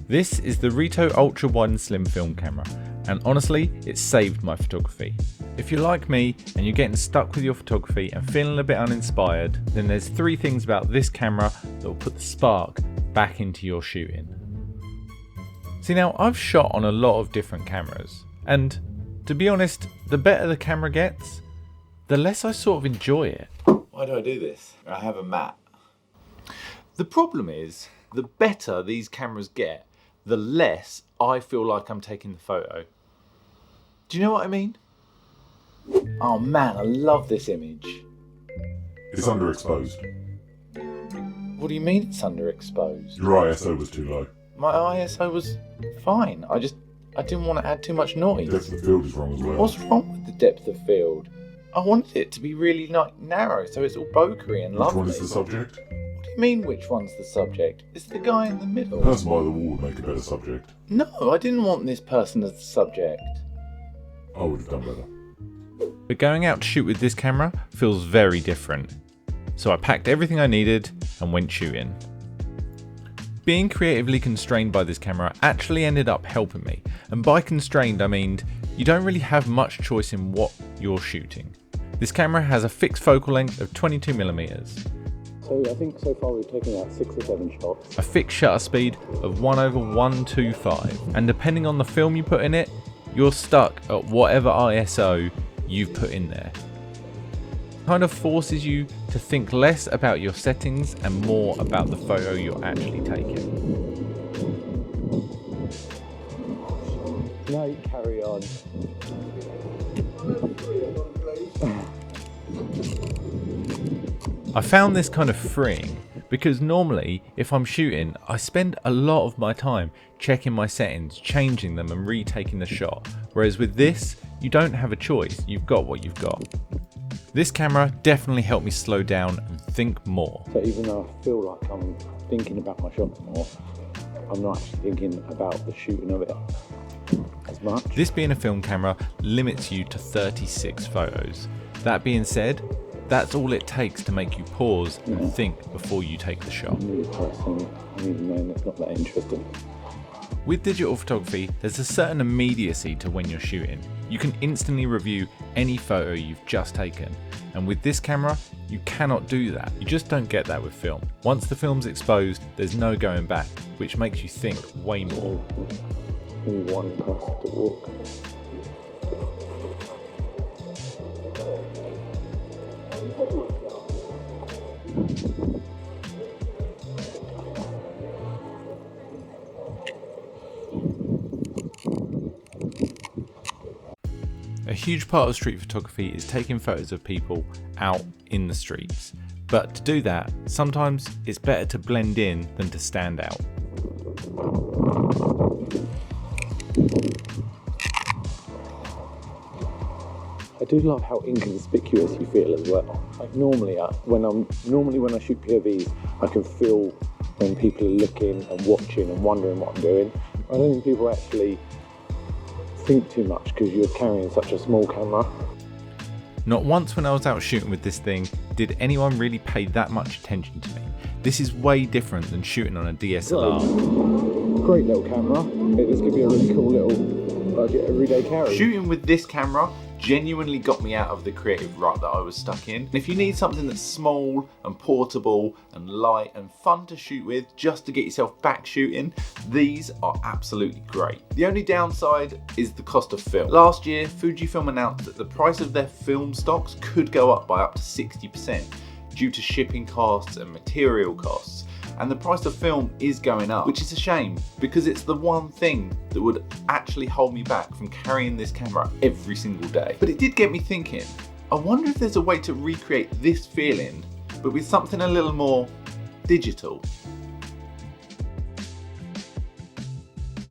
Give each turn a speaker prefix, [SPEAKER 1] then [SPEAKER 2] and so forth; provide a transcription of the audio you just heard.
[SPEAKER 1] This is the Rito Ultra Wide Slim film camera, and honestly, it's saved my photography. If you're like me and you're getting stuck with your photography and feeling a bit uninspired, then there's 3 things about this camera that will put the spark back into your shooting. See, now I've shot on a lot of different cameras, and to be honest, the better the camera gets, the less I sort of enjoy it. Why do I do this? I have a mat. The problem is, the better these cameras get, the less I feel like I'm taking the photo. Do you know what I mean? Oh man, I love this image.
[SPEAKER 2] It's underexposed.
[SPEAKER 1] What do you mean it's underexposed?
[SPEAKER 2] Your ISO was too low.
[SPEAKER 1] My ISO was fine. I didn't want to add too much noise.
[SPEAKER 2] Depth of field is wrong as well.
[SPEAKER 1] What's wrong with the depth of field? I wanted it to be really narrow, so it's all bokery and lovely.
[SPEAKER 2] Which one is the subject?
[SPEAKER 1] What do you mean, which one's the subject? It's the guy in the middle.
[SPEAKER 2] The person by the wall would make a better subject.
[SPEAKER 1] No, I didn't want this person as the subject.
[SPEAKER 2] I would have done better.
[SPEAKER 1] But going out to shoot with this camera feels very different. So I packed everything I needed and went shooting. Being creatively constrained by this camera actually ended up helping me. And by constrained I mean you don't really have much choice in what you're shooting. This camera has a fixed focal length of 22mm.
[SPEAKER 3] So I think so far we've taken about 6 or 7 shots.
[SPEAKER 1] A fixed shutter speed of 1/125. And depending on the film you put in it, you're stuck at whatever ISO you've put in there. It kind of forces you to think less about your settings and more about the photo you're actually taking.
[SPEAKER 3] No, carry on.
[SPEAKER 1] I found this kind of freeing because normally if I'm shooting I spend a lot of my time checking my settings, changing them and retaking the shot, whereas with this you don't have a choice, you've got what you've got. This camera definitely helped me slow down and think more.
[SPEAKER 3] So even though I feel like I'm thinking about my shots more, I'm not actually thinking about the shooting of it as much.
[SPEAKER 1] This being a film camera limits you to 36 photos. That being said, that's all it takes to make you pause and think before you take the shot.
[SPEAKER 3] I'm a man that's not that interesting.
[SPEAKER 1] With digital photography, there's a certain immediacy to when you're shooting. You can instantly review any photo you've just taken. And with this camera, you cannot do that. You just don't get that with film. Once the film's exposed, there's no going back, which makes you think way more.
[SPEAKER 3] Only one path to walk.
[SPEAKER 1] A huge part of street photography is taking photos of people out in the streets. But to do that, sometimes it's better to blend in than to stand out.
[SPEAKER 3] I do love how inconspicuous you feel as well. Like normally when I shoot POVs, I can feel when people are looking and watching and wondering what I'm doing. I don't think people actually think too much because you're carrying such a small camera.
[SPEAKER 1] Not once when I was out shooting with this thing did anyone really pay that much attention to me. This is way different than shooting on a DSLR.
[SPEAKER 3] Great little camera. This could be a really cool little budget everyday carry.
[SPEAKER 1] Shooting with this camera genuinely got me out of the creative rut that I was stuck in. And if you need something that's small and portable and light and fun to shoot with just to get yourself back shooting, these are absolutely great. The only downside is the cost of film. Last year, Fujifilm announced that the price of their film stocks could go up by up to 60% due to shipping costs and material costs. And the price of film is going up, which is a shame because it's the one thing that would actually hold me back from carrying this camera every single day. But it did get me thinking, I wonder if there's a way to recreate this feeling, but with something a little more digital.